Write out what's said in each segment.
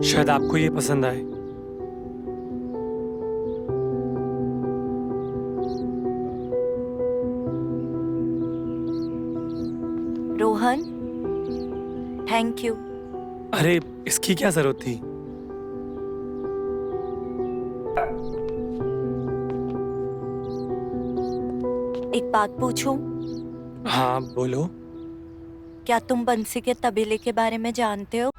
शायद आपको ये पसंद आए। Rohan, thank you. अरे इसकी क्या जरूरत थी? एक बात पूछूं? हाँ बोलो। क्या तुम बंसी के तबीले के बारे में जानते हो?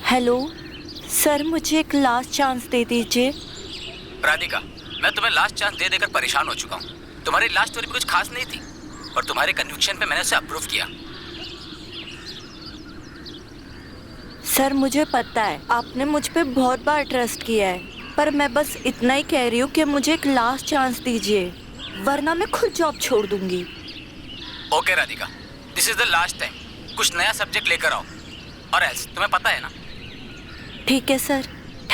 हेलो सर, मुझे एक लास्ट चांस दे दीजिए। राधिका, मैं तुम्हें लास्ट चांस दे देकर परेशान हो चुका हूँ। तुम्हारी लास्ट स्टोरी भी कुछ खास नहीं थी और तुम्हारे कन्विक्शन पे मैंने उसे अप्रूव किया। सर मुझे पता है आपने मुझ पे बहुत बार ट्रस्ट किया है, पर मैं बस इतना ही कह रही हूँ कि मुझे एक लास्ट चांस दीजिए, वरना मैं खुद जॉब छोड़ दूंगी। Okay Radhika, this is the last time. कुछ नया सब्जेक्ट लेकर आओ, और एल्स तुम्हें पता है ना। ठीक है sir,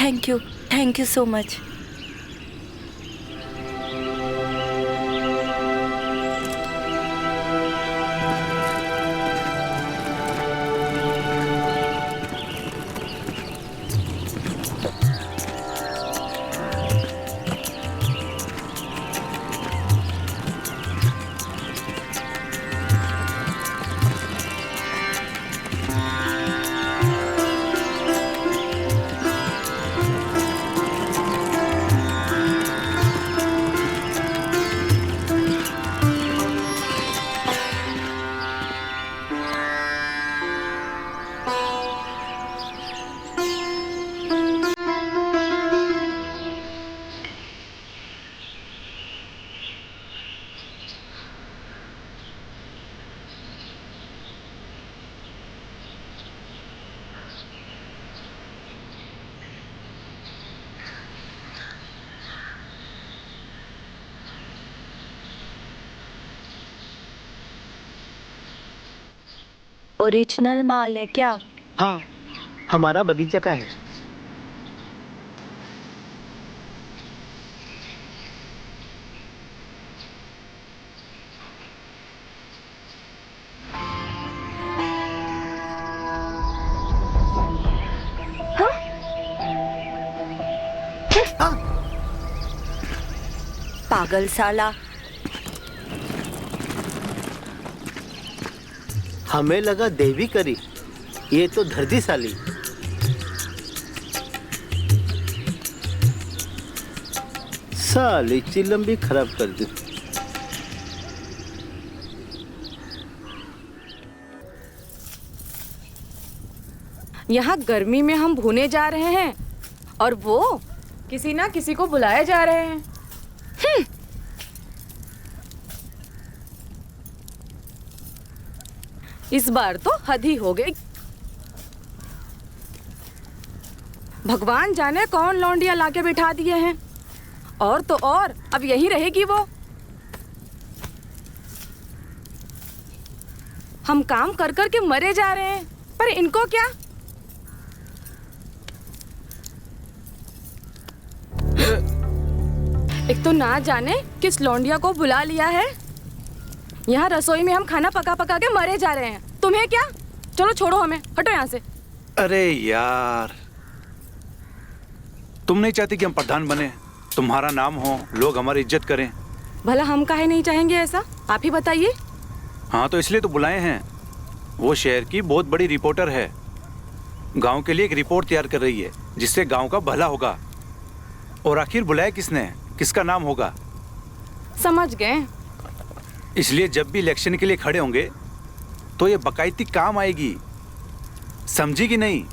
thank you so much. Original माल है क्या? हाँ, हमारा बगीचा का है। पागल साला। हमें लगा देवी करी, ये तो धरती साली। साली चिलम भी खराब कर दी। यहाँ गर्मी में हम भुने जा रहे हैं और वो किसी ना किसी को बुलाए जा रहे हैं। इस बार तो हद ही हो गई। भगवान जाने कौन लौंडिया लाके बिठा दिए हैं, और तो और अब यहीं रहेगी वो। हम काम कर कर के मरे जा रहे हैं, पर इनको क्या। एक तो ना जाने किस लौंडिया को बुला लिया है। यहाँ रसोई में हम खाना पका पका के मरे जा रहे हैं। तुम्हें क्या? चलो छोड़ो हमें, हटो यहाँ से। अरे यार, तुम नहीं चाहती कि हम प्रधान बने, तुम्हारा नाम हो, लोग हमारी इज्जत करें? भला हम काहे नहीं चाहेंगे ऐसा, आप ही बताइए। हाँ तो इसलिए तो बुलाए हैं। वो शहर की बहुत बड़ी रिपोर्टर है, गांव के लिए एक रिपोर्ट तैयार कर रही है जिससे गांव का भला होगा। और आखिर बुलाया किसने, किसका नाम होगा? समझ गए। इसलिए जब भी इलेक्शन के लिए खड़े होंगे तो ये बाकायदी काम आएगी, समझी कि नहीं?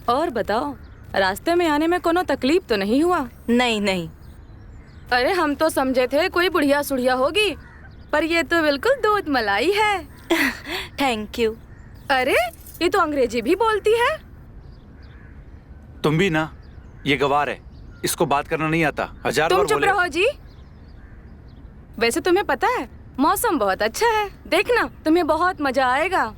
और बताओ, रास्ते में आने में कोनो तकलीफ तो नहीं हुआ? नहीं नहीं। अरे हम तो समझे थे कोई बुढ़िया सुढ़िया होगी, पर ये तो बिल्कुल दूध मलाई है। Thank you. अरे ये तो अंग्रेजी भी बोलती है। तुम भी ना, ये गवार है, इसको बात करना नहीं आता। 1000 तुम बार चुप बोले। रहो जी। वैसे तुम्हें पता है मौसम बहुत अच्छा है, देखना तुम्हें बहुत मजा आएगा।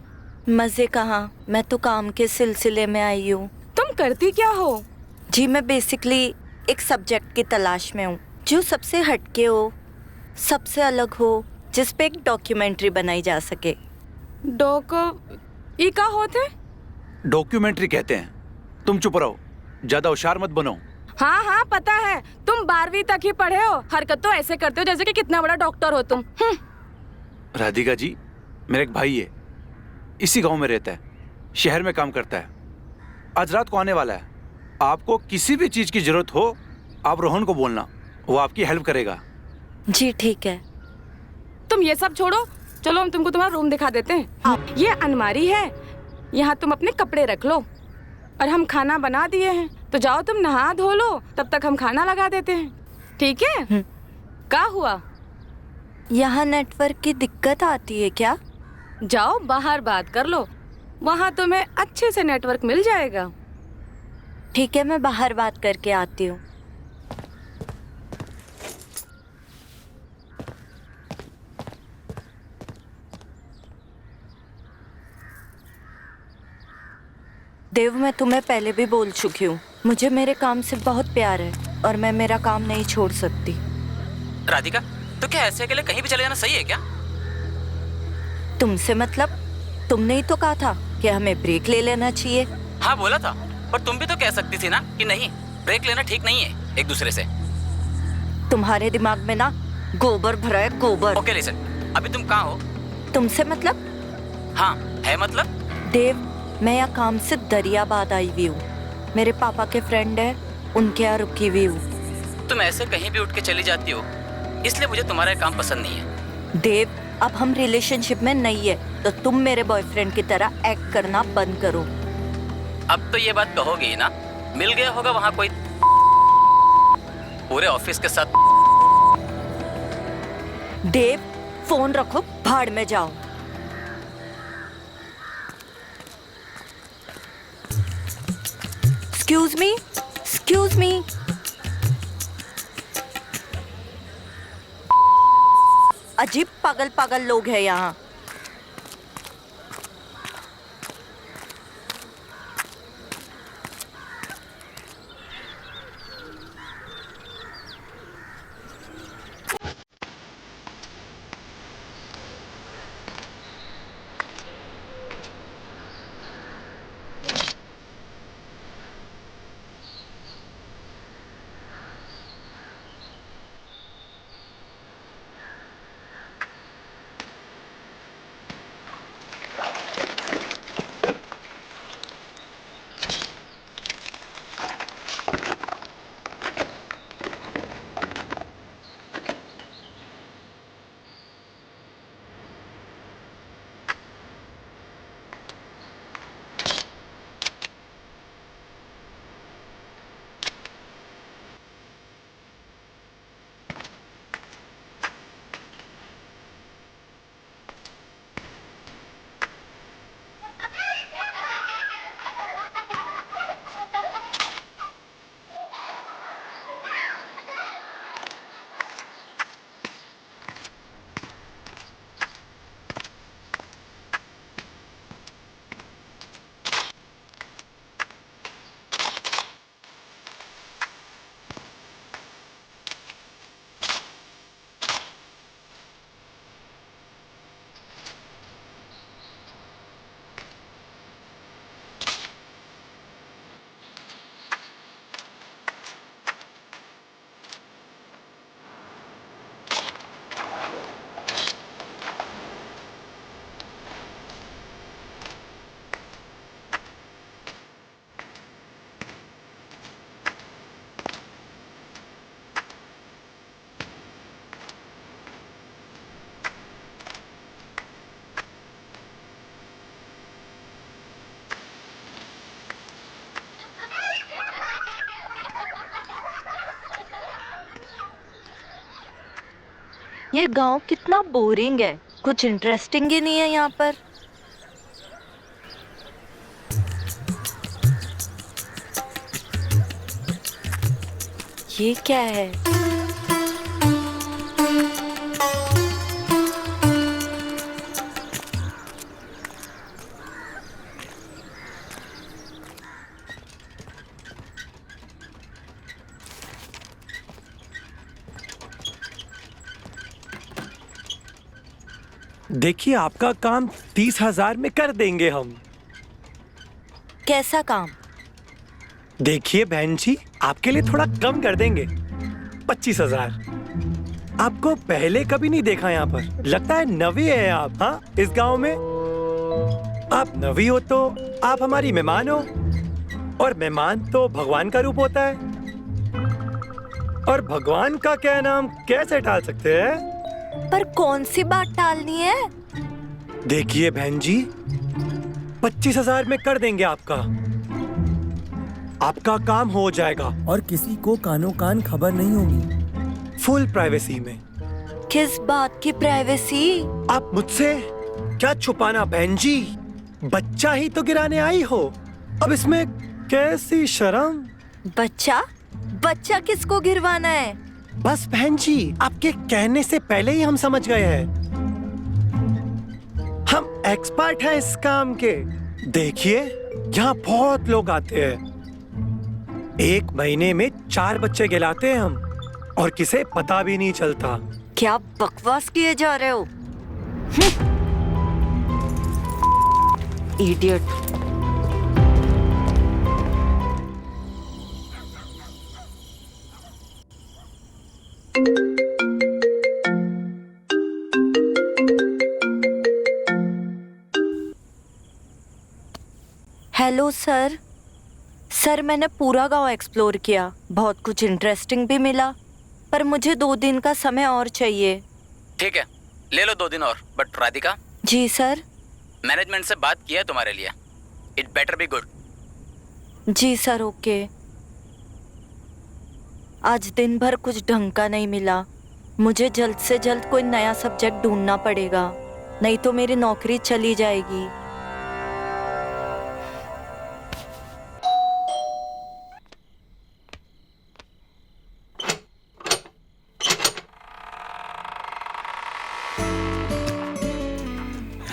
मजे कहाँ, मैं तो काम के सिलसिले में आई हूँ। तुम करती क्या हो? जी मैं बेसिकली एक सब्जेक्ट की तलाश में हूँ जो सबसे हटके हो, सबसे अलग हो, जिस पे एक डॉक्यूमेंट्री बनाई जा सके। ई का होते? डॉक्यूमेंट्री कहते हैं। तुम चुप रहो, ज्यादा होशियार मत बनो। हाँ हाँ पता है, तुम 12वीं तक ही पढ़े हो, हरकत तो ऐसे करते हो जैसे कि कितना बड़ा डॉक्टर हो तुम। राधिका जी, मेरा एक भाई है, इसी गांव में रहता है, शहर में काम करता है, आज रात को आने वाला है। आपको किसी भी चीज की जरूरत हो, आप रोहन को बोलना, वो आपकी हेल्प करेगा। जी ठीक है। तुम ये सब छोड़ो, चलो हम तुमको तुम्हारा रूम दिखा देते हैं। ये अलमारी है, यहाँ तुम अपने कपड़े रख लो, और हम खाना बना दिए हैं, तो जाओ तुम नहा धो लो, तब तक हम खाना लगा देते हैं, ठीक है? क्या हुआ? यहाँ नेटवर्क की दिक्कत आती है क्या? जाओ बाहर बात कर लो, वहाँ तुम्हें अच्छे से नेटवर्क मिल जाएगा। ठीक है, मैं बाहर बात करके आती हूँ। देव, मैं तुम्हें पहले भी बोल चुकी हूँ, मुझे मेरे काम से बहुत प्यार है और मैं मेरा काम नहीं छोड़ सकती। राधिका, तो क्या ऐसे अकेले कहीं भी चले जाना सही है क्या? तुमसे मतलब? तुमने ही तो कहा था कि हमें ब्रेक ले लेना चाहिए। हाँ बोला था, पर तुम भी तो कह सकती थी ना कि नहीं, ब्रेक लेना ठीक नहीं है एक दूसरे से। तुम्हारे दिमाग में ना गोबर भरा है, गोबर। ओके लिसन, अभी तुम कहाँ हो? तुमसे मतलब? हाँ है मतलब। देव, मैं यहाँ काम से दरियाबाद आई हुई हूँ, मेरे पापा के फ्रेंड है, उनके यहाँ रुकी हुई हूँ। तुम ऐसे कहीं भी उठ के चली जाती हो, इसलिए मुझे तुम्हारा ये काम पसंद नहीं है। देव, अब हम रिलेशनशिप में नहीं है तो तुम मेरे बॉयफ्रेंड की तरह एक्ट करना बंद करो। अब तो ये बात कहोगी ही ना, मिल गया होगा वहाँ कोई पूरे ऑफिस के साथ। देव, फोन रखो, भाड़ में जाओ। Excuse me, excuse me. अजीब पागल पागल लोग हैं यहाँ। ये गांव कितना बोरिंग है, कुछ इंटरेस्टिंग ही नहीं है यहाँ पर। ये क्या है? देखिए, आपका काम 30,000 में कर देंगे हम। कैसा काम? देखिए बहन जी, आपके लिए थोड़ा कम कर देंगे। 25,000। आपको पहले कभी नहीं देखा यहाँ पर, लगता है नवी है आप। हाँ, इस गांव में आप नवी हो तो आप हमारी मेहमान हो, और मेहमान तो भगवान का रूप होता है, और भगवान का क्या नाम कैसे टाल सकते हैं? पर कौन सी बात टालनी है? देखिए बहन जी, 25,000 में कर देंगे आपका काम हो जाएगा, और किसी को कानो कान खबर नहीं होगी। फुल प्राइवेसी में। किस बात की प्राइवेसी? आप मुझसे क्या छुपाना बहन जी? बच्चा ही तो गिराने आई हो, अब इसमें कैसी शर्म? बच्चा? बच्चा किसको गिरवाना है? बस बहन जी, आपके कहने से पहले ही हम समझ गए हैं। हम एक्सपर्ट हैं इस काम के। देखिए, यहाँ बहुत लोग आते हैं, एक महीने में 4 बच्चे गिलाते हैं हम, और किसे पता भी नहीं चलता। क्या बकवास किए जा रहे हो? इडियट। Hello sir. सर, मैंने पूरा गांव एक्सप्लोर किया, बहुत कुछ इंटरेस्टिंग भी मिला, पर मुझे 2 दिन का समय और चाहिए। ठीक है, ले लो 2 दिन और। बट राधिका, जी सर। मैनेजमेंट से बात किया है तुम्हारे लिए, इट बेटर बी गुड। जी सर, ओके। आज दिन भर कुछ ढंग का नहीं मिला, मुझे जल्द से जल्द कोई नया सब्जेक्ट ढूंढना पड़ेगा, नहीं तो मेरी नौकरी चली जाएगी।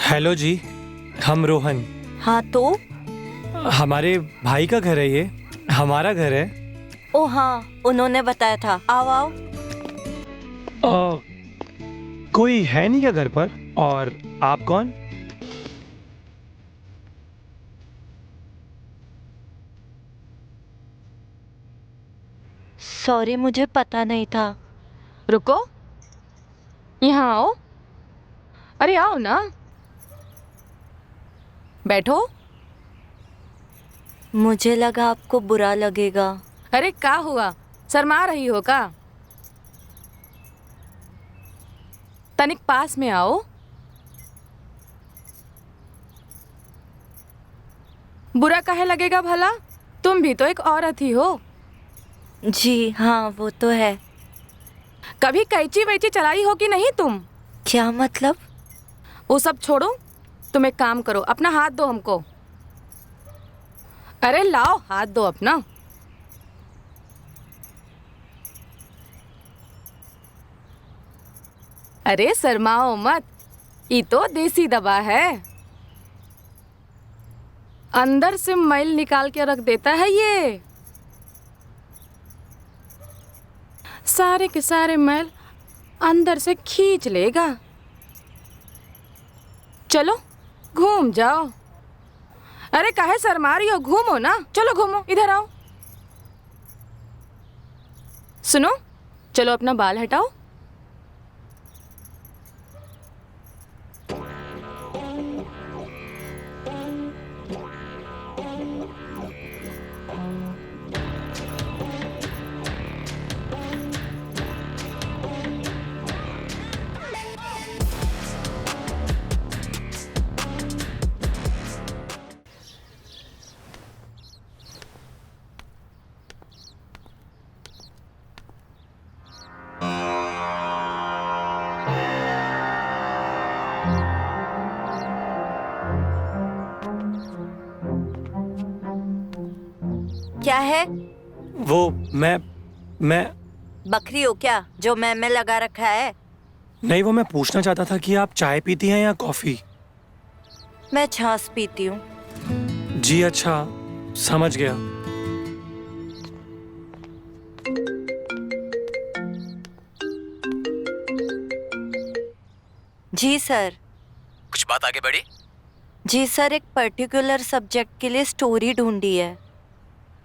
हेलो जी, हम रोहन। हाँ तो? हमारे भाई का घर है ये, हमारा घर है। ओ हाँ, उन्होंने बताया था। आओ आओ। कोई है नहीं क्या घर पर? और आप कौन? सॉरी, मुझे पता नहीं था। रुको, यहाँ आओ। अरे आओ ना, बैठो। मुझे लगा आपको बुरा लगेगा। अरे क्या हुआ, शर्मा रही हो का? तनिक पास में आओ। बुरा काहे लगेगा भला, तुम भी तो एक औरत ही हो। जी हाँ, वो तो है। कभी कैची वैची चलाई हो कि नहीं तुम? क्या मतलब? वो सब छोड़ो, तुम एक काम करो, अपना हाथ दो हमको। अरे लाओ, हाथ दो अपना। अरे शर्माओ मत, ये तो देसी दवा है, अंदर से मैल निकाल के रख देता है ये। सारे के सारे मैल अंदर से खींच लेगा। चलो घूम जाओ। अरे काहे शर्मा रही हो, घूमो ना, चलो घूमो, इधर आओ। सुनो, चलो अपना बाल हटाओ। वो मैं बकरी हो क्या जो मैं में लगा रखा है? नहीं, वो मैं पूछना चाहता था कि आप चाय पीती हैं या कॉफी? मैं छाछ पीती हूँ। जी अच्छा, समझ गया। जी सर। कुछ बात आगे बढ़ी? जी सर, एक पर्टिकुलर सब्जेक्ट के लिए स्टोरी ढूंढी है।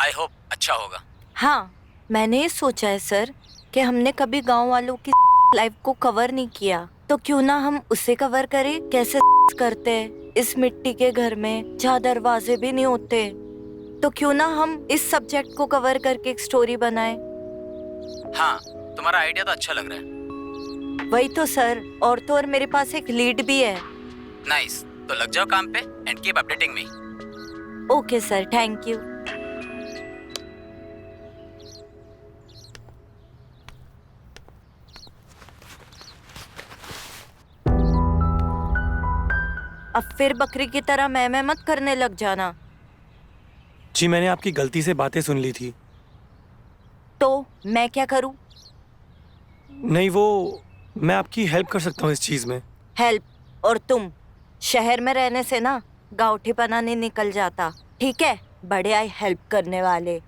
आई होप अच्छा होगा। हाँ, मैंने ये सोचा है सर कि हमने कभी गांव वालों की लाइफ को कवर नहीं किया, तो क्यों ना हम उसे कवर करें। कैसे करते हैं इस मिट्टी के घर में जहाँ दरवाजे भी नहीं होते, तो क्यों ना हम इस सब्जेक्ट को कवर करके एक स्टोरी बनाएं। हाँ, तुम्हारा आइडिया तो अच्छा लग रहा है। वही तो सर, और तो और मेरे पास एक लीड भी है। नाइस, तो लग जाओ काम पे and keep updating me. Okay sir, thank you. अब फिर बकरी की तरह मैं मत करने लग जाना। जी मैंने आपकी गलती से बातें सुन ली थी। तो मैं क्या करूं? नहीं, वो मैं आपकी हेल्प कर सकता हूँ इस चीज में। हेल्प? और तुम शहर में रहने से ना गाँवठीपना नहीं निकल जाता, ठीक है? बड़े आए हेल्प करने वाले।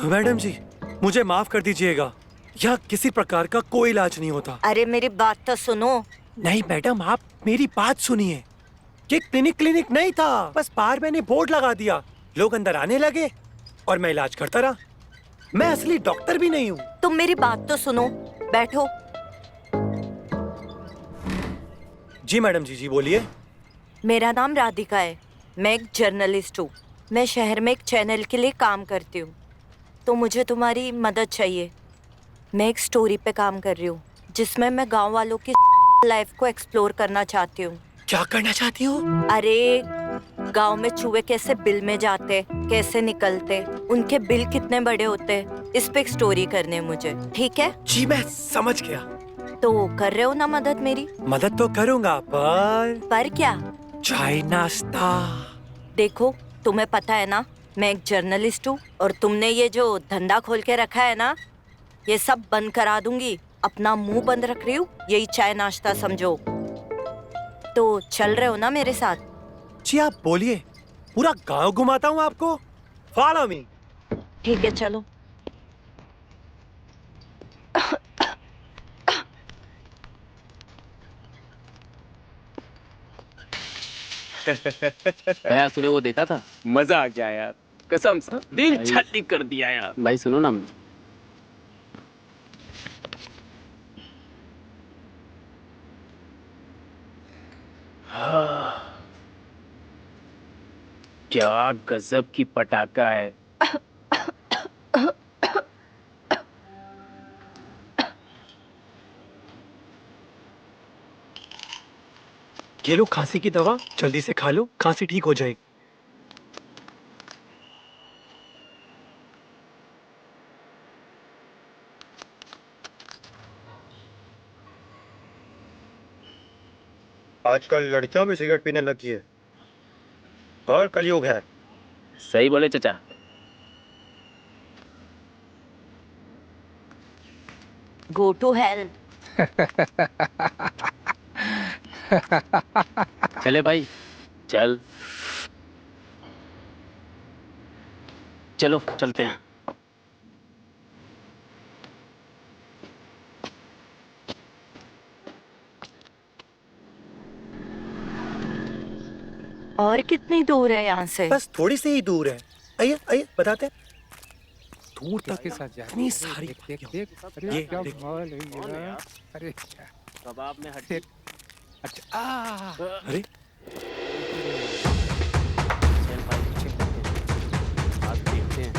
मैडम जी, मुझे माफ कर दीजिएगा, यहाँ किसी प्रकार का कोई इलाज नहीं होता। अरे मेरी बात तो सुनो। नहीं मैडम, आप मेरी बात सुनिए। ये क्लिनिक नहीं था, बस बाहर मैंने बोर्ड लगा दिया, लोग अंदर आने लगे और मैं इलाज करता रहा। मैं असली डॉक्टर भी नहीं हूँ। तुम मेरी बात तो सुनो, बैठो। जी मैडम जी बोलिए। मेरा नाम राधिका है, मैं एक जर्नलिस्ट हूँ। मैं शहर में एक चैनल के लिए काम करती हूँ, तो मुझे तुम्हारी मदद चाहिए। मैं एक स्टोरी पे काम कर रही हूँ जिसमें मैं गांव वालों की लाइफ को एक्सप्लोर करना चाहती हूँ। क्या करना चाहती हो? अरे गांव में चूहे कैसे बिल में जाते, कैसे निकलते, उनके बिल कितने बड़े होते, इस पे एक स्टोरी करनी है मुझे, ठीक है? जी मैं समझ गया। तो कर रहे हो ना मदद मेरी? मदद तो करूँगा, पर क्या? चाय नाश्ता। देखो, तुम्हें पता है ना मैं एक जर्नलिस्ट हूँ, और तुमने ये जो धंधा खोल के रखा है ना, ये सब बंद करा दूंगी। अपना मुंह बंद रख रही हूँ, यही चाय नाश्ता समझो। तो चल रहे हो ना मेरे साथ? जी आप बोलिए, पूरा गांव घुमाता हूँ आपको। Follow me. ठीक है, चलो। भैया सुने वो देखा था, मजा आ गया यार, कसम से दिल छल्ली कर दिया यार। भाई सुनो ना। क्या गजब की पटाखा है। ये लो खांसी की दवा, जल्दी से खा लो, खांसी ठीक हो जाएगी। आजकल लड़कियां भी सिगरेट पीने लगी है, और कलयुग है। सही बोले चचा। Go to hell. चले भाई, चल चलो चलते हैं। और कितनी दूर है यहाँ से? बस थोड़ी सी ही दूर है। आइए आइए बताते हैं। दूर तक इतनी सारी ये अरे कबाब में हड्डी। अरे चल भाई, आज देखते हैं।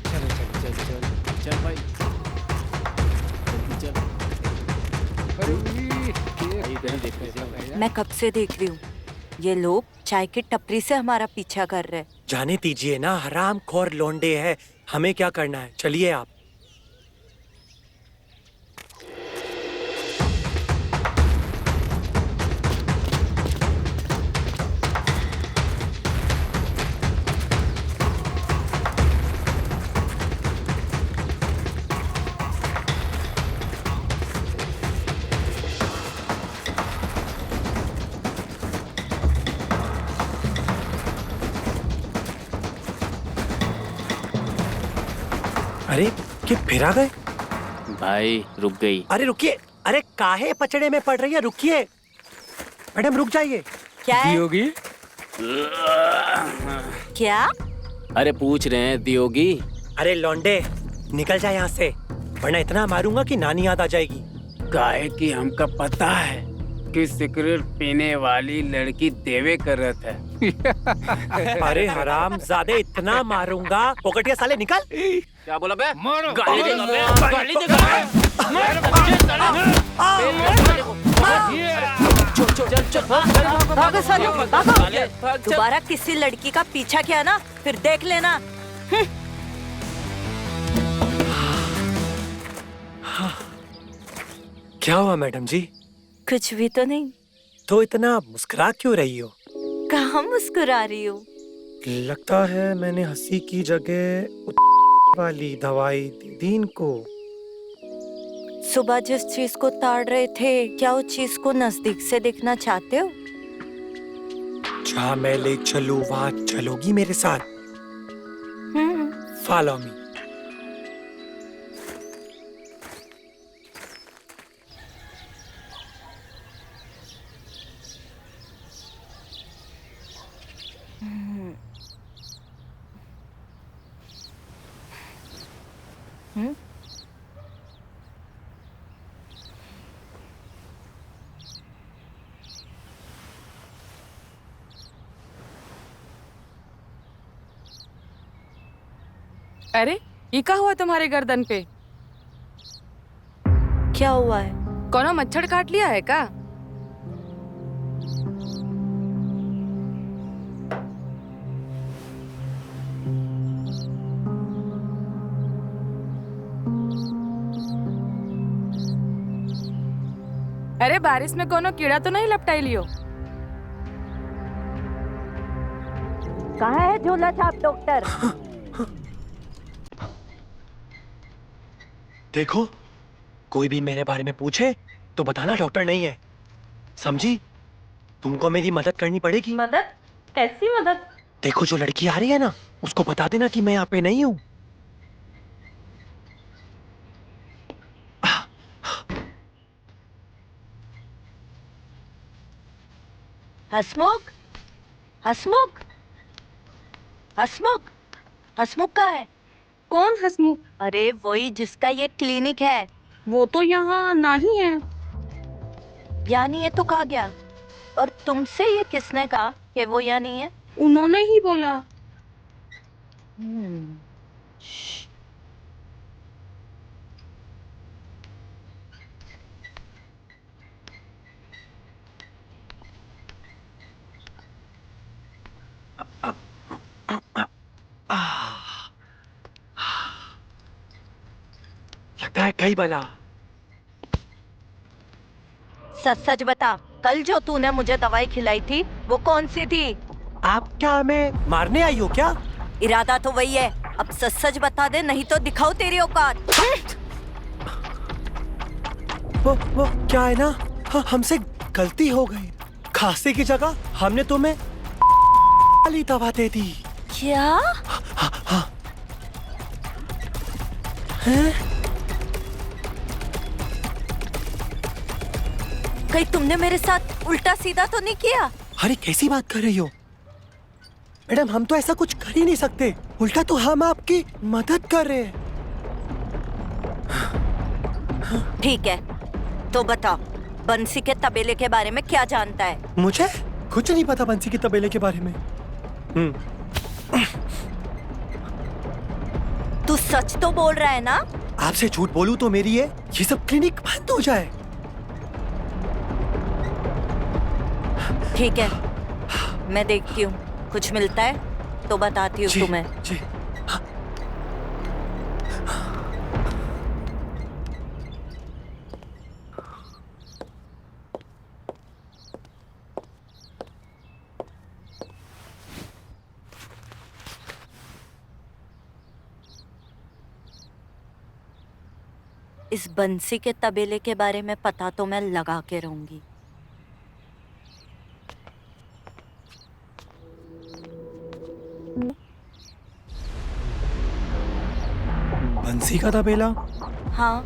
चल चल चल चल चल भाई, चल भाई, इधर ही देखते हैं। मैं कब से देख रही हूँ, ये लोग चाय की टपरी से हमारा पीछा कर रहे। जाने दीजिए ना, हराम खोर लोंडे है। हमें क्या करना है, चलिए आप। अरे कि फिर आ गए? भाई रुक गई। अरे रुकिए, अरे काहे पचड़े में पड़ रही है, रुकिए मैडम, रुक जाइए। क्या है? दियोगी? क्या? अरे पूछ रहे हैं दियोगी? अरे लौंडे निकल जाए यहाँ से, वरना इतना मारूंगा कि नानी याद आ जाएगी। काहे कि हमका पता है कि सिगरेट पीने वाली लड़की देवे करत है। अरे हराम ज़ादे, इतना मारूंगा, पोकटिया साले निकल। क्या बोला बे? मारो गाली देगा बे, गाली देगा चल भागो सालो, भागो। दोबारा किसी लड़की का पीछा किया ना, फिर देख लेना। क्या हुआ मैडम जी? कुछ भी तो नहीं। तो इतना मुस्कुरा क्यों रही हो? कहाँ मुस्कुरा रही हो? लगता है मैंने हंसी की जगह वाली दवाई दी दी इनको। सुबह जिस चीज को ताड़ रहे थे, क्या उस चीज को नजदीक से देखना चाहते हो? जहाँ मैं ले चलूं वहाँ चलोगी मेरे साथ? Follow me. अरे ये क्या हुआ तुम्हारे गर्दन पे? क्या हुआ है? कौनो मच्छर काट लिया है क्या? अरे बारिश में कोनो कीड़ा तो नहीं लपटाई लियो? कहाँ है झोला छाप डॉक्टर? देखो, कोई भी मेरे बारे में पूछे तो बताना डॉक्टर नहीं है, समझी? तुमको मेरी मदद करनी पड़ेगी। मदद? कैसी मदद? देखो जो लड़की आ रही है ना, उसको बता देना कि मैं यहाँ पे नहीं हूँ। हसमुख, हसमुख, हसमुख, हसमुख कहाँ है? कौन हसमुख? अरे वही जिसका ये क्लिनिक है। वो तो यहाँ नहीं है। यानी ये तो कहा गया। और तुमसे ये किसने कहा कि वो यहाँ नहीं है? उन्होंने ही बोला। लगता है कई बला। सच सच बता, कल जो तूने मुझे दवाई खिलाई थी वो कौन सी थी? आप क्या हमें मारने आई हो क्या? इरादा तो वही है। अब सच सच बता दे, नहीं तो दिखाओ तेरी औकात। वो क्या है ना, हमसे गलती हो गई। खांसी की जगह हमने तुम्हें वाली दवा दे दी। क्या? हैं? कहीं तुमने मेरे साथ उल्टा सीधा तो नहीं किया? अरे कैसी बात कर रही हो मैडम, हम तो ऐसा कुछ कर ही नहीं सकते। उल्टा तो हम आपकी मदद कर रहे हैं। ठीक है, तो बता, बंसी के तबेले के बारे में क्या जानता है? मुझे कुछ नहीं पता बंसी के तबेले के बारे में। तू सच तो बोल रहा है ना? आपसे झूठ बोलूं तो मेरी ये सब क्लिनिक बंद हो जाए। ठीक है, मैं देखती हूँ कुछ मिलता है तो बताती हूँ जी, तुम्हें। जी। इस बंसी के तबेले के बारे में पता तो मैं लगा के रहूंगी। बंसी का तबेला? हाँ,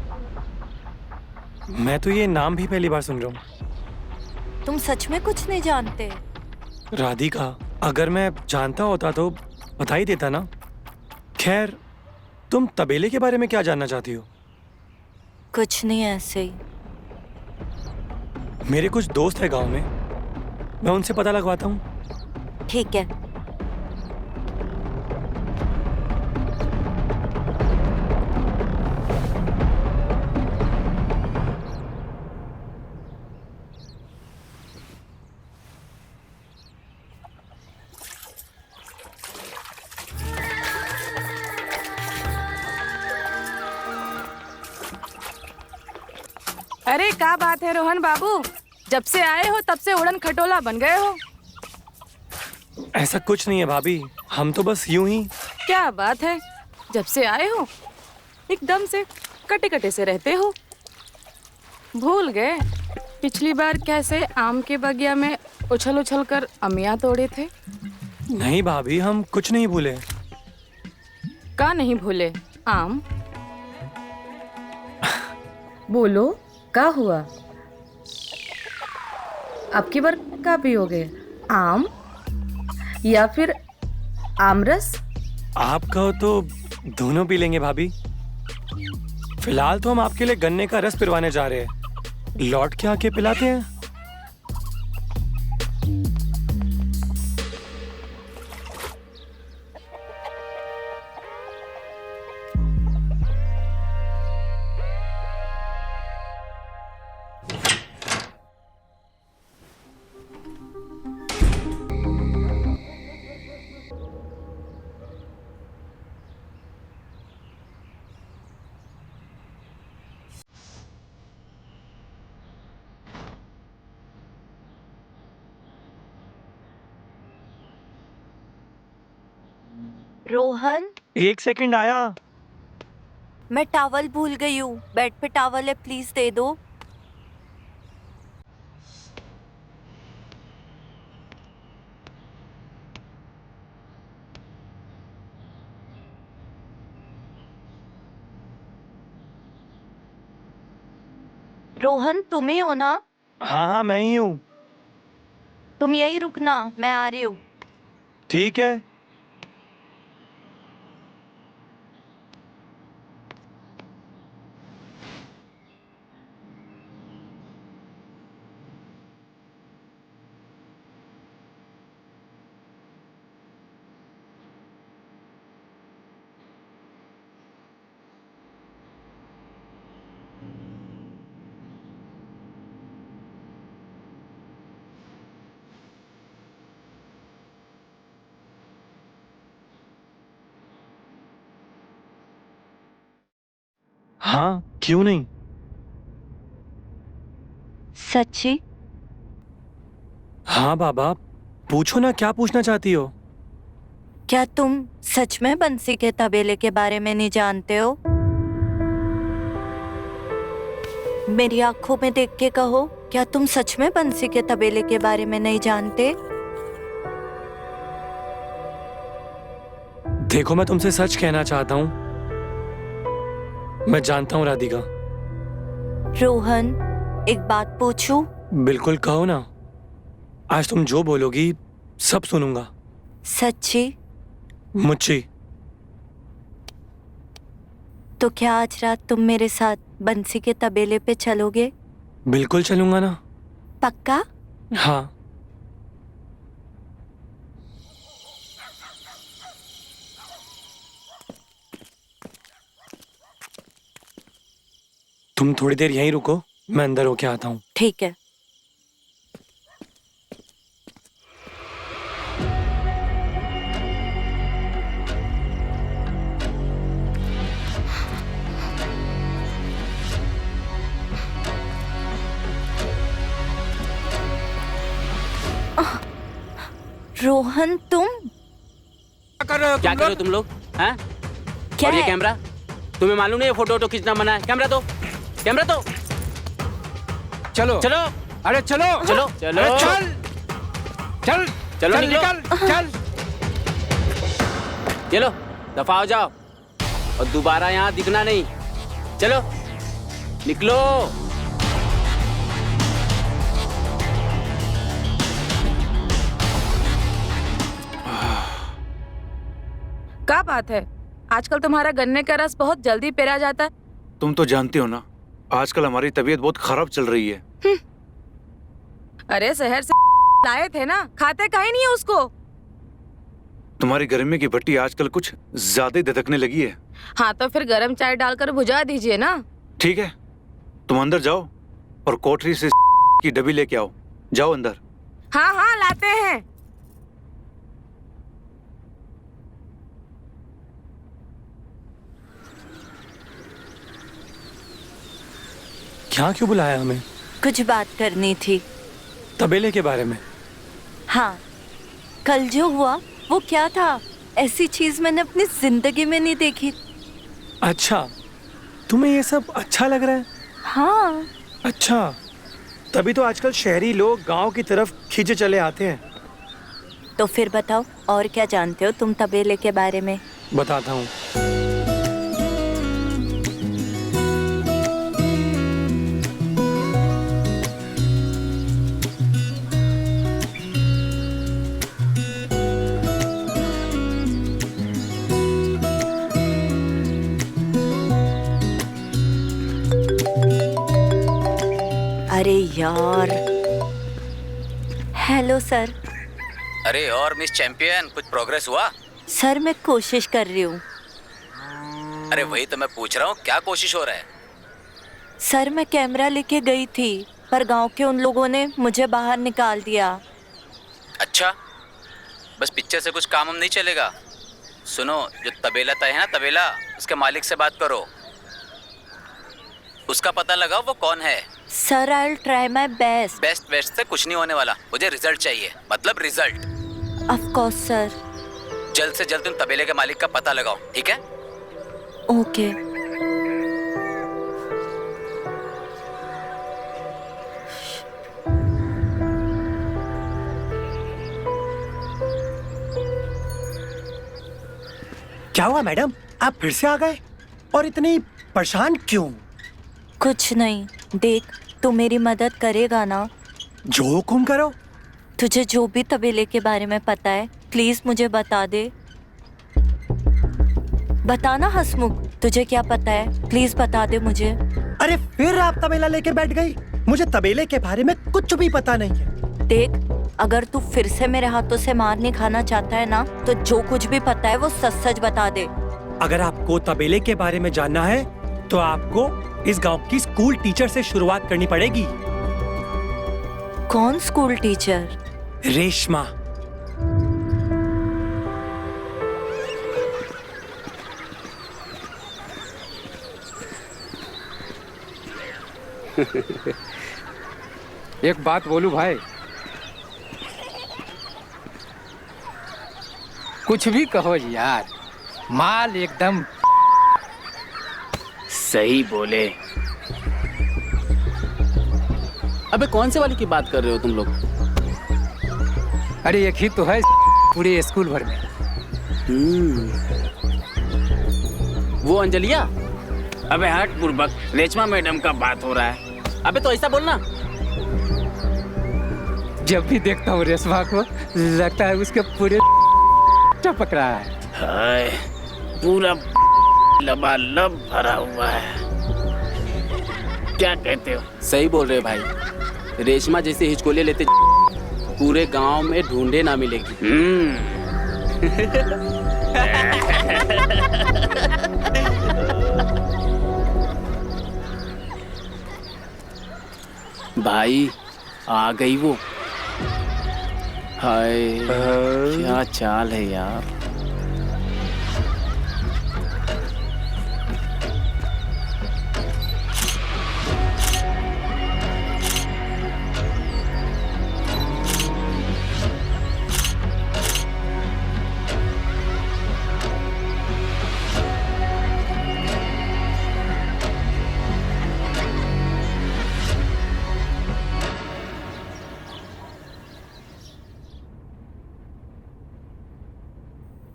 मैं तो ये नाम भी पहली बार सुन रहा हूँ। तुम सच में कुछ नहीं जानते? राधिका, अगर मैं जानता होता तो बता ही देता ना। खैर, तुम तबेले के बारे में क्या जानना चाहती हो? कुछ नहीं, ऐसे ही। मेरे कुछ दोस्त है गांव में, मैं उनसे पता लगवाता हूँ। ठीक है। अरे क्या बात है रोहन बाबू, जब से आए हो तब से उड़न खटोला बन गए हो। ऐसा कुछ नहीं है भाभी, हम तो बस यूं ही। क्या बात है, जब से आए हो एकदम से कटे कटे से रहते हो। भूल गए पिछली बार कैसे आम के बगिया में उछल उछल कर अमिया तोड़े थे? नहीं भाभी, हम कुछ नहीं भूले। का नहीं भूले? आम बोलो, का हुआ? अब की बार का पियोगे, आम या फिर आमरस? आप कहो तो दोनों पी लेंगे भाभी। फिलहाल तो हम आपके लिए गन्ने का रस पिलवाने जा रहे हैं, लौट के आके पिलाते हैं। रोहन, एक सेकंड, आया। मैं टॉवल भूल गई हूँ। बेड पे टॉवल है, प्लीज दे दो। रोहन, तुम ही हो ना? हाँ हाँ, मैं ही हूँ। तुम यही रुकना, मैं आ रही हूँ। ठीक है। हाँ, क्यों नहीं। सच्ची? हाँ बाबा, पूछो ना, क्या पूछना चाहती हो? क्या तुम सच में बंसी के तबेले के बारे में नहीं जानते हो? मेरी आंखों में देख के कहो, क्या तुम सच में बंसी के तबेले के बारे में नहीं जानते? देखो, मैं तुमसे सच कहना चाहता हूँ, मैं जानता हूँ राधिका। रोहन, एक बात पूछूं? बिल्कुल, कहो ना। आज तुम जो बोलोगी सब सुनूंगा। सच्ची? मुझे। तो क्या आज रात तुम मेरे साथ बंसी के तबेले पे चलोगे? बिल्कुल चलूंगा ना। पक्का? हाँ। तुम थोड़ी देर यहीं रुको, मैं अंदर होके आता हूँ। ठीक है। रोहन तुम कर रहे हो क्या कर रहे हो तुम लोग? हैं? क्या और ये है? कैमरा? तुम्हें मालूम नहीं ये फोटो वोटो खींचना मना है? कैमरा दो, कैमरा दो। चलो चलो अरे चलो चलो चलो अरे चल चल चलो, चल निकलो। निकल चल। ये लो, दफा हो जाओ और दोबारा यहाँ दिखना नहीं। चलो निकलो। क्या बात है, आजकल तुम्हारा गन्ने का रस बहुत जल्दी पेरा जाता है। तुम तो जानती हो ना, आजकल हमारी तबीयत बहुत खराब चल रही है। अरे शहर से लाए थे ना, खाते कहीं नहीं है उसको। तुम्हारी गर्मी की भट्टी आजकल कुछ ज्यादा ही धधकने लगी है। हाँ तो फिर गरम चाय डालकर बुझा दीजिए ना। ठीक है, तुम अंदर जाओ और कोठरी से की डब्बी लेके आओ। जाओ अंदर। हाँ हाँ लाते हैं। क्या क्यों बुलाया हमें? कुछ बात करनी थी। तबेले के बारे में। हाँ, कल जो हुआ वो क्या था? ऐसी चीज मैंने अपनी जिंदगी में नहीं देखी। अच्छा, तुम्हें ये सब अच्छा लग रहा है? हाँ। अच्छा, तभी तो आजकल शहरी लोग गांव की तरफ खींचे चले आते हैं। तो फिर बताओ, और क्या जानते हो तुम तबेले के बारे में? बताता हूँ। अरे यार। Hello sir. अरे और मिस चैंपियन, कुछ प्रोग्रेस हुआ? सर मैं कोशिश कर रही हूँ। अरे वही तो मैं पूछ रहा हूँ, क्या कोशिश हो रहा है? सर मैं कैमरा लेके गई थी, पर गांव के उन लोगों ने मुझे बाहर निकाल दिया। अच्छा, बस पिक्चर से कुछ काम हम नहीं चलेगा। सुनो, जो तबेला तय है ना, तबेला, उसके मालिक से बात करो, उसका पता लगाओ वो कौन है। Sir I will try my best. Best waste से कुछ नहीं होने वाला, मुझे रिजल्ट चाहिए, मतलब रिजल्ट। Of course sir. जल्द से जल्द तुम तबेले के मालिक का पता लगाओ, ठीक है? ओके। क्या हुआ मैडम, आप फिर से आ गए? और इतनी परेशान क्यों? कुछ नहीं, देख तू मेरी मदद करेगा ना? जो हुकुम करो। तुझे जो भी तबेले के बारे में पता है प्लीज मुझे बता दे। बताना हसमुख, तुझे क्या पता है प्लीज बता दे मुझे। अरे फिर आप तबेला लेके बैठ गई? मुझे तबेले के बारे में कुछ भी पता नहीं है। देख, अगर तू फिर से मेरे हाथों से मार नहीं खाना चाहता है ना, तो जो कुछ भी पता है वो सच सच बता दे। अगर आपको तबेले के बारे में जानना है तो आपको इस गांव की स्कूल टीचर से शुरुआत करनी पड़ेगी। कौन स्कूल टीचर? रेशमा। एक बात बोलूं भाई, कुछ भी कहो यार, माल एकदम सही बोले। अबे कौन से वाली की बात कर रहे हो तुम लोग? अरे एक ही तो है पूरे स्कूल भर में। वो अंजलिया? अबे हट बुर्बक, रेशमा मैडम का बात हो रहा है। अबे तो ऐसा बोलना। जब भी देखता हूँ रेशमा को लगता है उसके पूरे टपक रहा है। हाय, पूरा लबालब भरा हुआ है। क्या कहते हो? सही बोल रहे भाई, रेशमा जैसे हिचकोले लेते पूरे गांव में ढूंढे ना मिलेगी। भाई आ गई वो। हाय, क्या चाल है यार।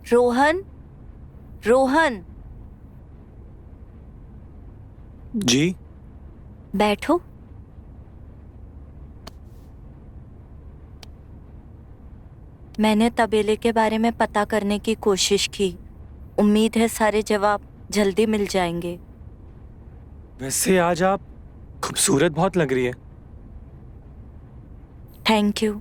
रोहन, रोहन, जी। बैठो। मैंने तबेले के बारे में पता करने की कोशिश की। उम्मीद है सारे जवाब जल्दी मिल जाएंगे। वैसे आज आप खूबसूरत बहुत लग रही है। Thank you.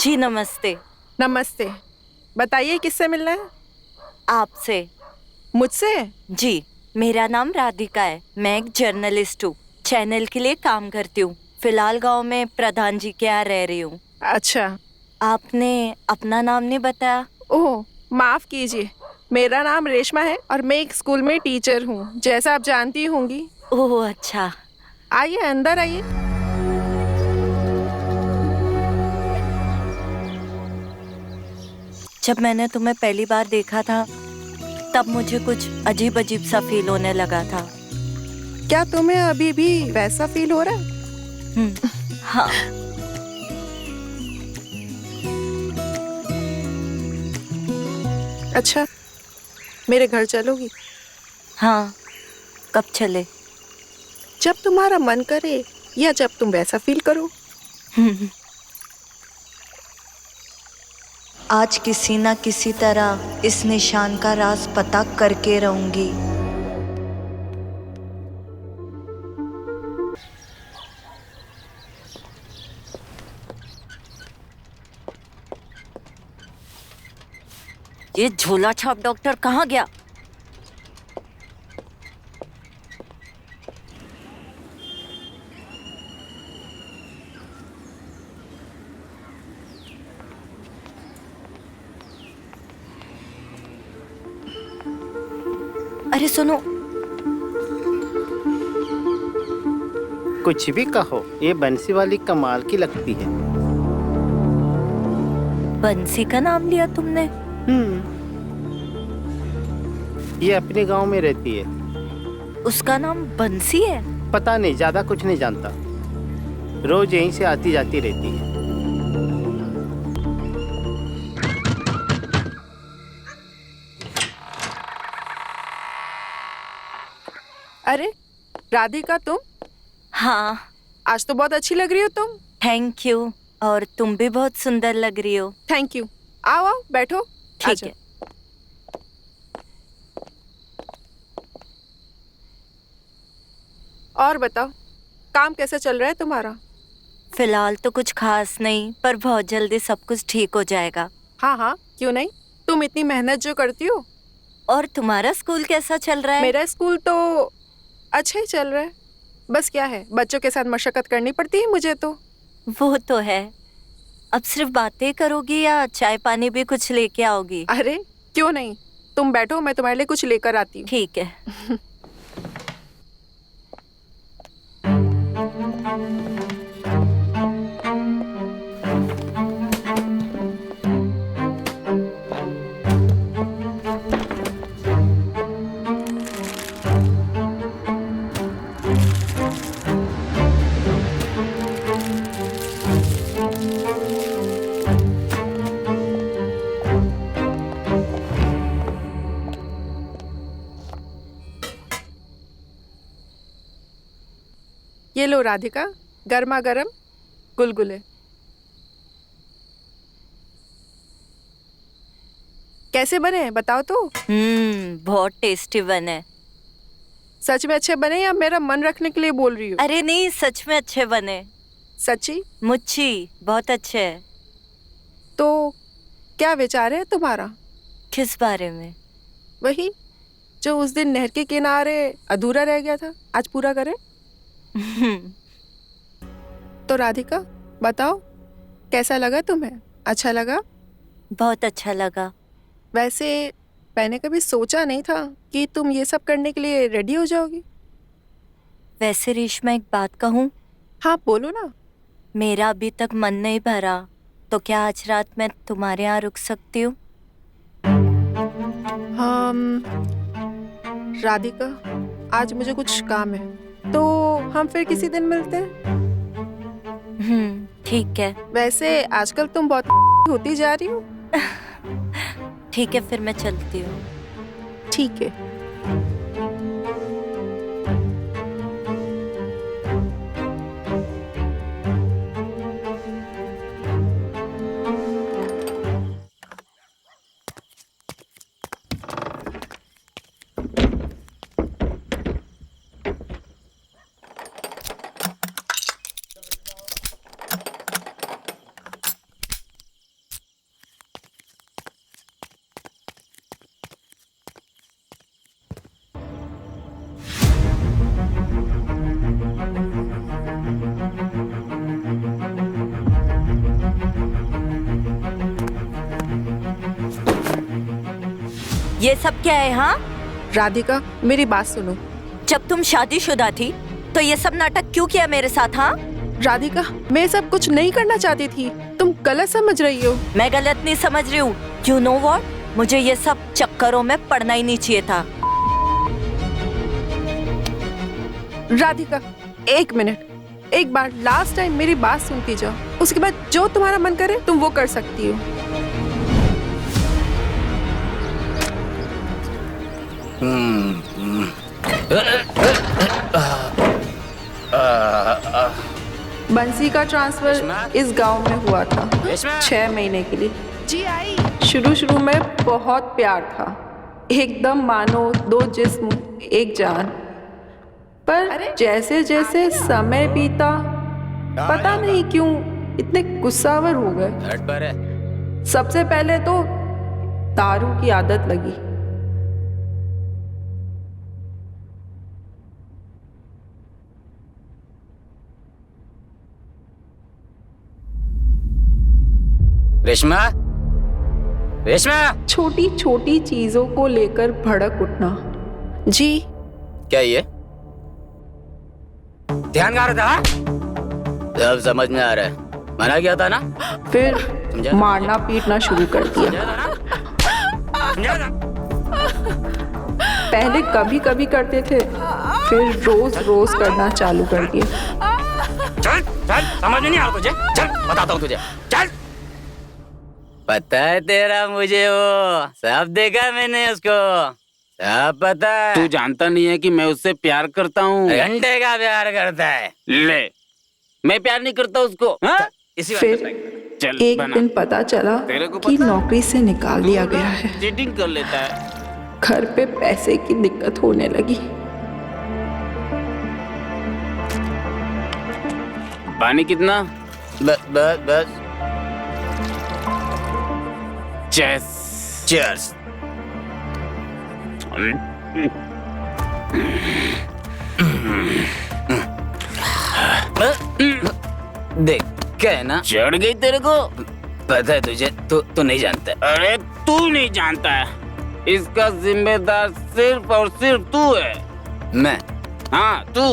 जी नमस्ते। नमस्ते। बताइए किससे मिलना है? आपसे। मुझसे? जी, मेरा नाम राधिका है। मैं एक जर्नलिस्ट हूँ, चैनल के लिए काम करती हूँ। फिलहाल गांव में प्रधान जी के यहाँ रह रही हूँ। अच्छा। आपने अपना नाम नहीं बताया। ओह, माफ कीजिए, मेरा नाम रेशमा है और मैं एक स्कूल में टीचर हूँ, जैसा आप जानती होंगी। ओह अच्छा। आइए अंदर आइए। जब मैंने तुम्हें पहली बार देखा था तब मुझे कुछ अजीब अजीब सा फील होने लगा था। क्या तुम्हें अभी भी वैसा फील हो रहा है? हाँ। अच्छा, मेरे घर चलोगी? हाँ, कब चले? जब तुम्हारा मन करे या जब तुम वैसा फील करो। आज किसी ना किसी तरह इस निशान का राज पता करके रहूंगी। ये झोला छाप डॉक्टर कहाँ गया? अरे सुनो, कुछ भी कहो, ये बंसी वाली कमाल की लगती है। बंसी का नाम लिया तुमने? ये अपने गांव में रहती है। उसका नाम बंसी है? पता नहीं, ज्यादा कुछ नहीं जानता। रोज यहीं से आती जाती रहती है। अरे राधिका, तुम? हाँ। आज तो बहुत अच्छी लग रही हो तुम। Thank you. और तुम भी बहुत सुंदर लग रही हो। Thank you. आओ आओ, बैठो। ठीक है। और बताओ, काम कैसा चल रहा है तुम्हारा? फिलहाल तो कुछ खास नहीं, पर बहुत जल्दी सब कुछ ठीक हो जाएगा। हाँ हाँ, क्यों नहीं। तुम इतनी मेहनत जो करती हो। और तुम्हारा स्कूल कैसा चल रहा है? मेरा स्कूल तो अच्छा ही चल रहा है। बस क्या है, बच्चों के साथ मशक्कत करनी पड़ती है मुझे तो। वो तो है। अब सिर्फ बातें करोगी या चाय पानी भी कुछ लेके आओगी? अरे क्यों नहीं, तुम बैठो, मैं तुम्हारे लिए कुछ लेकर आती हूँ। ठीक है। ये लो राधिका, गर्मा गर्म गुलगुले। कैसे बने हैं बताओ तो। बहुत टेस्टी बने। सच में अच्छे बने या मेरा मन रखने के लिए बोल रही हो? अरे नहीं, सच में अच्छे बने। सच्ची? मुच्छी बहुत अच्छे है। तो क्या विचार है तुम्हारा? किस बारे में? वही जो उस दिन नहर के किनारे अधूरा रह गया था, आज पूरा करें। तो राधिका बताओ, कैसा लगा तुम्हें? अच्छा लगा? बहुत अच्छा लगा। वैसे मैंने कभी सोचा नहीं था कि तुम ये सब करने के लिए रेडी हो जाओगी। वैसे रेशमा, एक बात कहूँ? हाँ बोलो ना। मेरा अभी तक मन नहीं भरा, तो क्या आज रात मैं तुम्हारे यहाँ रुक सकती हूँ? राधिका, आज मुझे कुछ काम है, तो हम फिर किसी दिन मिलते हैं। ठीक है। वैसे आजकल तुम बहुत होती जा रही हो। ठीक है, फिर मैं चलती हूँ। ठीक है। ये सब क्या है? हाँ राधिका, मेरी बात सुनो। जब तुम शादीशुदा थी तो ये सब नाटक क्यों किया मेरे साथ? हाँ राधिका, मैं सब कुछ नहीं करना चाहती थी, तुम गलत समझ रही हो। मैं गलत नहीं समझ रही हूँ। You know what? मुझे ये सब चक्करों में पड़ना ही नहीं चाहिए था। राधिका, एक मिनट, एक बार लास्ट टाइम मेरी बात सुनती जाओ, उसके बाद जो तुम्हारा मन करे तुम वो कर सकती हो। बंसी का ट्रांसफर इस गांव में हुआ था 6 महीने के लिए। जी आई। शुरू में बहुत प्यार था, एकदम मानो 2 जिस्म एक जान। पर जैसे जैसे समय बीता, पता नहीं क्यों इतने गुस्सावर हो गए। सबसे पहले तो दारू की आदत लगी। रेशमा, रेशमा, छोटी छोटी चीजों को लेकर भड़क उठना। जी क्या ये ध्यान कहाँ रहा था? अब समझ में आ रहा है, मना किया था ना? फिर मारना पीटना शुरू कर दिया। पहले कभी कभी करते थे, फिर रोज रोज करना चालू कर दिया। चल चल, समझ में नहीं आ रहा तुझे? चल बताता हूँ तुझे, चल। पता है तेरा मुझे, वो सब देखा मैंने उसको, सब पता है। तू जानता नहीं है कि मैं उससे प्यार करता हूँ। घंटे का प्यार करता है। ले, मैं प्यार नहीं करता उसको। फिर चल, एक बना। दिन पता चला तेरे को कि पता? नौकरी से निकाल दिया गया है। चीटिंग कर लेता है। घर पे पैसे की दिक्कत होने लगी। पानी कितना? बस बस बस। चेस। चीयर्स। देख, क्या है ना, चढ़ गई तेरे को? पता है तुझे, तू नहीं जानता। अरे तू नहीं जानता है, इसका जिम्मेदार सिर्फ और सिर्फ तू है। मैं? हाँ तू।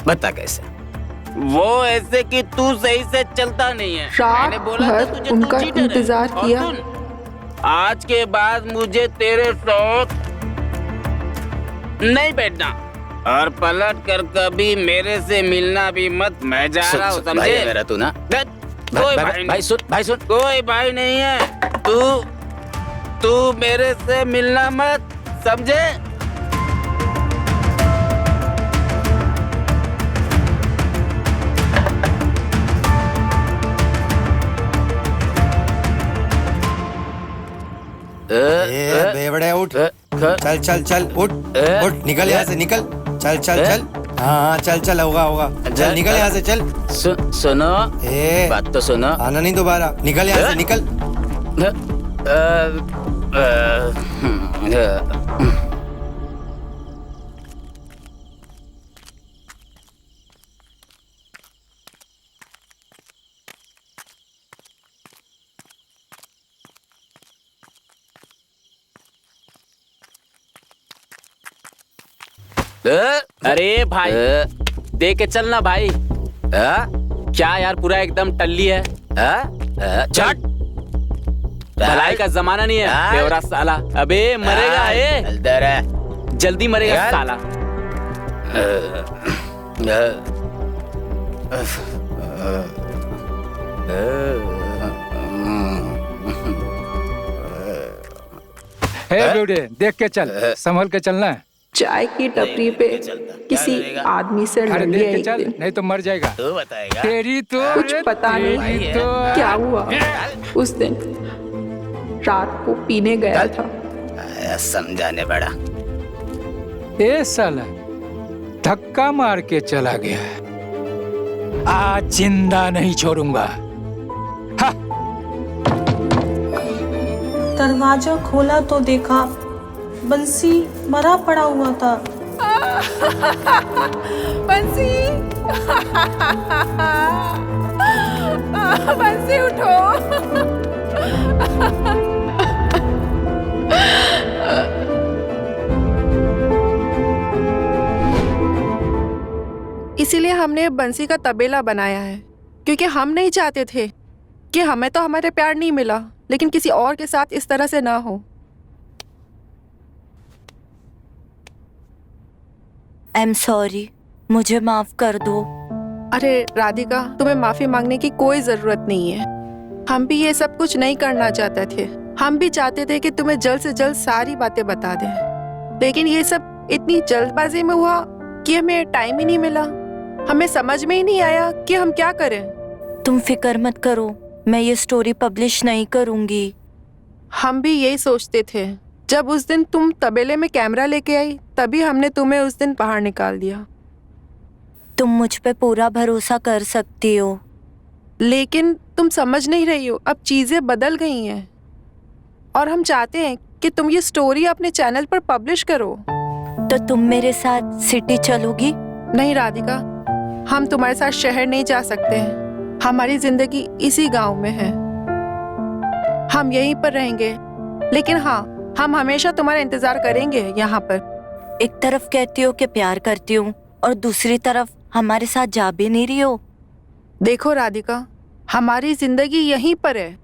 बता कैसे? वो ऐसे कि तू सही से चलता नहीं है। रात मैंने बोला था भर तुझे, उनका तू चीटर है। इंतजार और किया। सुन, आज के बाद मुझे तेरे साथ नहीं बैठना, और पलट कर कभी मेरे से मिलना भी मत। मैं जा रहा हूँ, भाई है मेरा तू ना। कोई भाई भाई सुन, भाई सुन, कोई भाई नहीं है। तू मेरे से मिलना मत, समझे? बेवड़े उठ, चल चल चल, उठ उठ, निकल यहाँ से, निकल, चल चल चल। हाँ चल चल, होगा होगा, चल निकल यहाँ से, चल। सुनो, बात तो सुनो। आना नहीं दोबारा, निकल यहाँ से, निकल। अरे भाई, दे के चलना भाई। क्या यार, पूरा एकदम टल्ली है। चट भलाई का जमाना नहीं है बेवड़ा साला। अबे मरेगा ए, जल्दी मरेगा साला। बेवड़े देख के चल, संभल के चलना है। चाय की टपरी पे किसी आदमी से लड़ अरे लिया देख के एक चल, दिन। नहीं तो मर जाएगा। तू बताएगा। तेरी तो कुछ पता नहीं तेरी तो क्या हुआ उस दिन। रात को पीने गया था। समझाने पड़ा। ए साला धक्का मार के चला गया। आज जिंदा नहीं छोड़ूंगा। दरवाजा खोला तो देखा बंसी मरा पड़ा हुआ था। बंसी बंसी उठो। इसीलिए हमने बंसी का तबेला बनाया है, क्योंकि हम नहीं चाहते थे कि हमें तो हमारे प्यार नहीं मिला, लेकिन किसी और के साथ इस तरह से ना हो। आई एम सॉरी, मुझे माफ कर दो। अरे राधिका, तुम्हें माफी मांगने की कोई जरूरत नहीं है। हम भी ये सब कुछ नहीं करना चाहते थे। हम भी चाहते थे कि तुम्हें जल्द से जल्द सारी बातें बता दें, लेकिन ये सब इतनी जल्दबाजी में हुआ कि हमें टाइम ही नहीं मिला। हमें समझ में ही नहीं आया कि हम क्या करें। तुम फिक्र मत करो, मैं ये स्टोरी पब्लिश नहीं करूंगी। हम भी यही सोचते थे। जब उस दिन तुम तबेले में कैमरा लेके आई, तभी हमने तुम्हें उस दिन बाहर निकाल दिया। तुम मुझ पे पूरा भरोसा कर सकती हो। लेकिन तुम समझ नहीं रही हो, अब चीजें बदल गई हैं और हम चाहते हैं कि तुम ये स्टोरी अपने चैनल पर पब्लिश करो। तो तुम मेरे साथ सिटी चलोगी? नहीं राधिका, हम तुम्हारे साथ शहर नहीं जा सकते हैं। हमारी जिंदगी इसी गांव में है। हम यहीं पर रहेंगे, लेकिन हाँ, हम हमेशा तुम्हारा इंतजार करेंगे यहाँ पर। एक तरफ कहती हो कि प्यार करती हूँ और दूसरी तरफ हमारे साथ जा भी नहीं रही हो। देखो राधिका, हमारी जिंदगी यहीं पर है।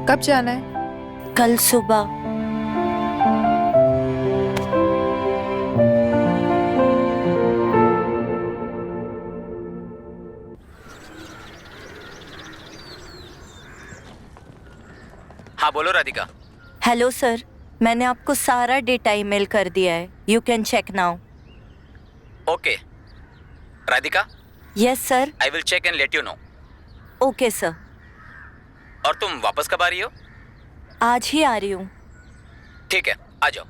कब जाना है? कल सुबह। हाँ बोलो राधिका। हेलो सर, मैंने आपको सारा डेटा ईमेल कर दिया है। You can check now. Okay Radhika. Yes sir. I will check and let you know. Okay sir. और तुम वापस कब आ रही हो? आज ही आ रही हूँ। ठीक है, आ जाओ।